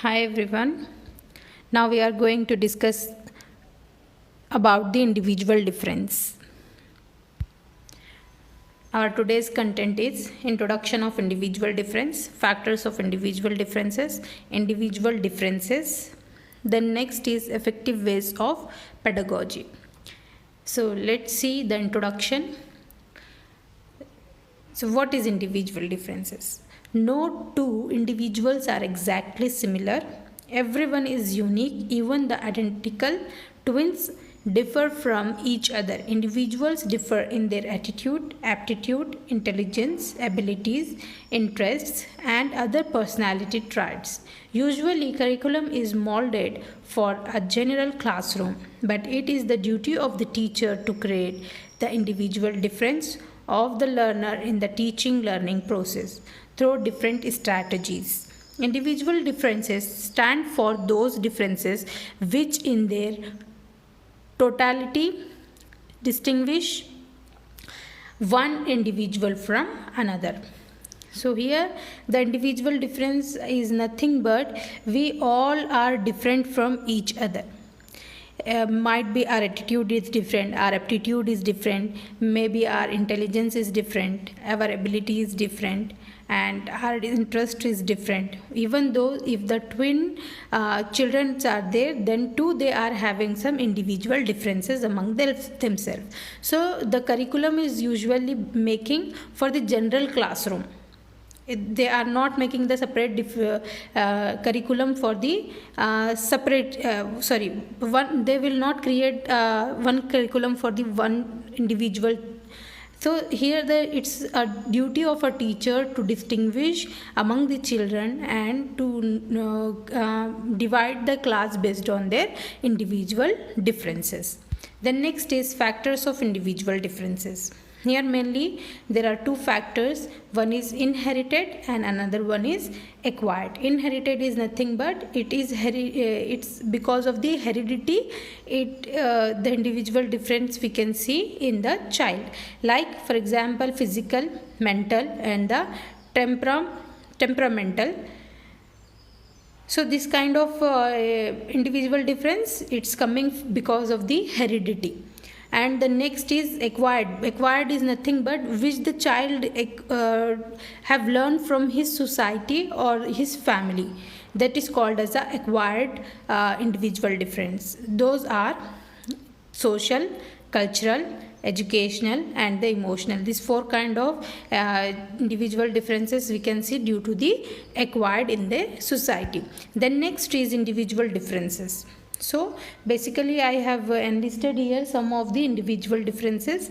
Hi everyone. Now we are going to discuss about the individual difference. Our today's content is introduction of individual difference, factors of individual differences, individual differences. Then next is effective ways of pedagogy. So let's see the introduction. So what is individual differences? No two individuals are exactly similar. Everyone is unique, even the identical twins differ from each other. Individuals differ in their attitude, aptitude, intelligence, abilities, interests, and other personality traits. Usually, curriculum is molded for a general classroom, but it is the duty of the teacher to create the individual difference of the learner in the teaching learning process through different strategies. Individual differences stand for those differences which in their totality distinguish one individual from another. So here the individual difference is nothing but we all are different from each other. Might be our attitude is different, our aptitude is different, maybe our intelligence is different, our ability is different, and our interest is different. Even though if the twin children are there, then too they are having some individual differences among themselves. So the curriculum is usually making for the general classroom. They are not making the separate curriculum for the they will not create one curriculum for the one individual. So here it's a duty of a teacher to distinguish among the children and to divide the class based on their individual differences. The next is factors of individual differences. Here mainly there are two factors. One is inherited and another one is acquired. Inherited is nothing but it's because of the heredity. The individual difference we can see in the child. Like for example, physical, mental, and the temperamental. So this kind of individual difference, it's coming because of the heredity. And the next is acquired. Acquired is nothing but which the child have learned from his society or his family. That is called as the acquired individual difference. Those are social, cultural, educational, and the emotional. These four kind of individual differences we can see due to the acquired in the society. The next is individual differences. So basically I have enlisted here some of the individual differences.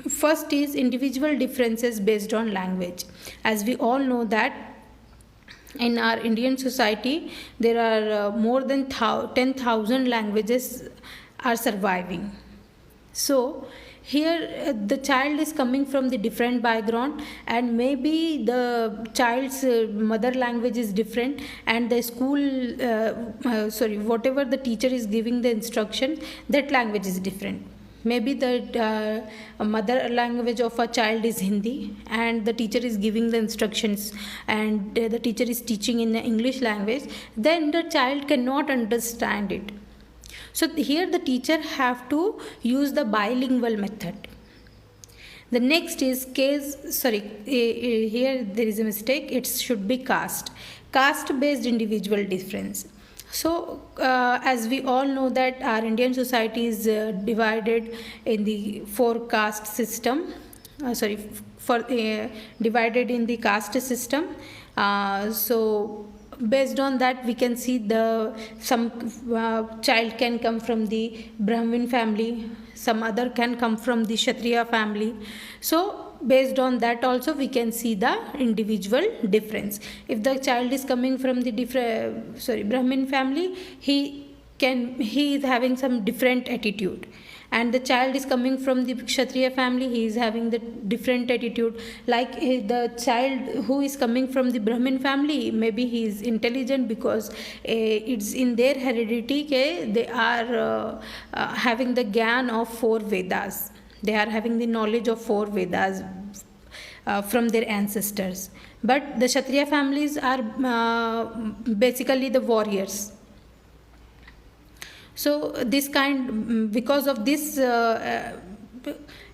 First is individual differences based on language. As we all know that in our Indian society there are more than 10,000 languages are surviving. So here the child is coming from the different background, and maybe the child's mother language is different, and the school whatever the teacher is giving the instruction, that language is different. Maybe the mother language of a child is Hindi and the teacher is giving the instructions, and the teacher is teaching in the English language, then the child cannot understand it. So here the teacher have to use the bilingual method. The next is here there is a mistake. It should be caste based individual difference. So as we all know that our Indian society is divided in the four caste system. Divided in the caste system. So based on that we can see some child can come from the Brahmin family, some other can come from the Kshatriya family. So based on that also we can see the individual difference. If the child is coming from the Brahmin family, he is having some different attitude, and the child is coming from the Kshatriya family, he is having the different attitude. Like the child who is coming from the Brahmin family, maybe he is intelligent because it's in their heredity. They are having the gyan of 4 Vedas. They are having the knowledge of 4 Vedas. from their ancestors. But the Kshatriya families are basically the warriors. So because of this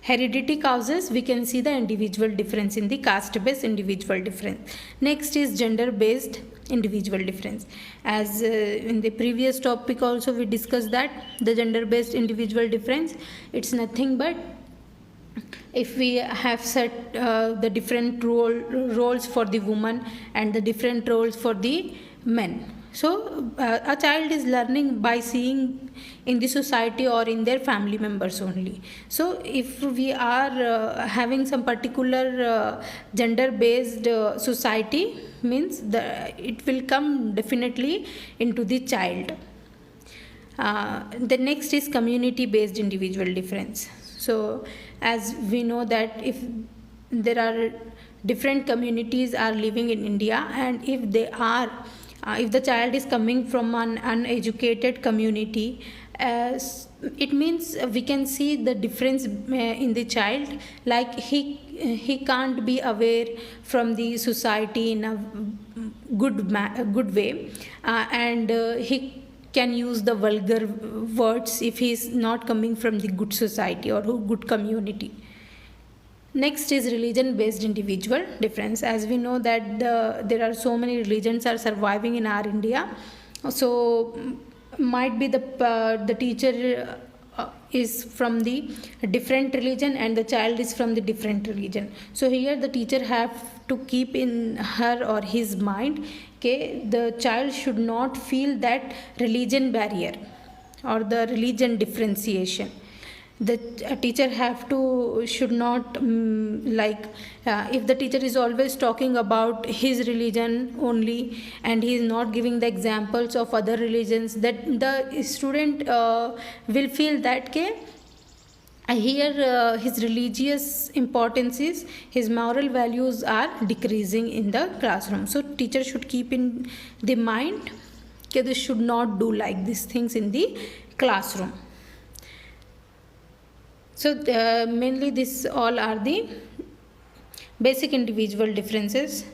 heredity causes, we can see the individual difference in the caste based individual difference. Next is gender based individual difference. As in the previous topic also we discussed that the gender based individual difference, it's nothing but if we have set the different roles for the woman and the different roles for the men. So a child is learning by seeing in the society or in their family members only. So if we are having some particular gender based society, means it will come definitely into the child. The next is community based individual difference. So as we know that if there are different communities are living in India, and if the child is coming from an uneducated community, it means we can see the difference in the child, like he can't be aware from the society in a good way, and he can use the vulgar words if he is not coming from the good society or good community. Next is religion based individual difference. As we know that there are so many religions are surviving in our India, so might be the teacher is from the different religion and the child is from the different religion. So here the teacher have to keep in her or his mind, okay, the child should not feel that religion barrier or the religion differentiation. The teacher should not if the teacher is always talking about his religion only and he is not giving the examples of other religions, that the student will feel that here his religious importances, his moral values are decreasing in the classroom. So teacher should keep in the mind that they should not do like these things in the classroom. So mainly this all are the basic individual differences.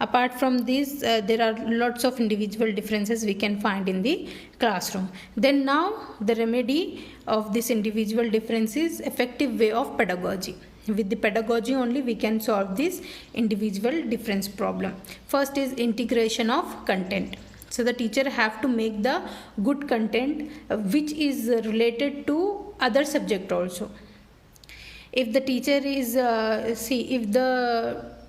Apart from these, there are lots of individual differences we can find in the classroom. Then now the remedy of this individual difference is effective way of pedagogy. With the pedagogy only we can solve this individual difference problem. First is integration of content. So the teacher have to make the good content which is related to other subject also. If the teacher is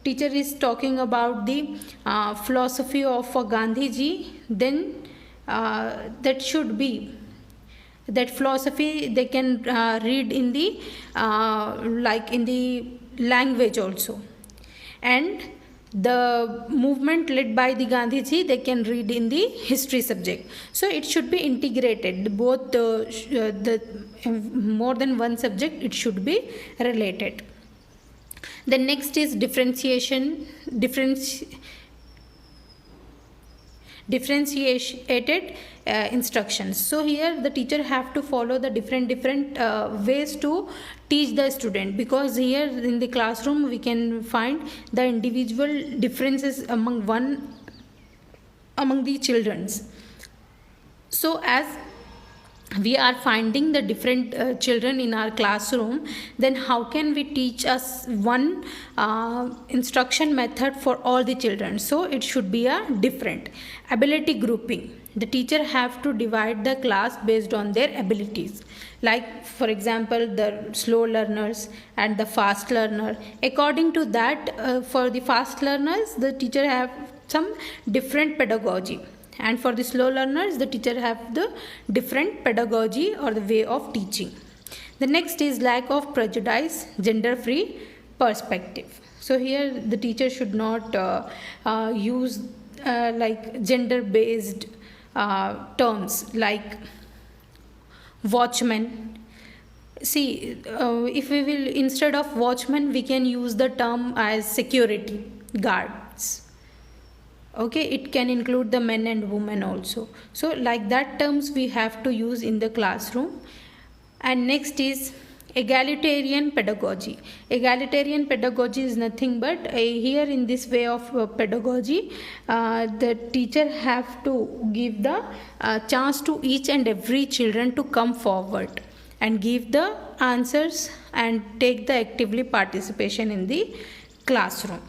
teacher is talking about the philosophy of Gandhiji, then that should be that philosophy they can read in the in the language also, and the movement led by the Gandhiji they can read in the history subject. So it should be integrated, both the more than one subject it should be related. The next is differentiated instructions. So here the teacher have to follow the different ways to teach the student, because here in the classroom we can find the individual differences among the childrens. So as we are finding the different children in our classroom, then how can we teach us one instruction method for all the children? So it should be a different ability grouping. The teacher have to divide the class based on their abilities, like for example the slow learners and the fast learner. According to that, for the fast learners the teacher have some different pedagogy, and for the slow learners the teacher have the different pedagogy or the way of teaching. The next is lack of prejudice, gender free perspective. So here the teacher should not use gender based terms like watchman. See, if we will, instead of watchman we can use the term as security guards. Okay, it can include the men and women also. So like that terms we have to use in the classroom. And next is Egalitarian pedagogy. Egalitarian pedagogy is nothing but here in this way of pedagogy, the teacher have to give the chance to each and every children to come forward and give the answers and take the actively participation in the classroom.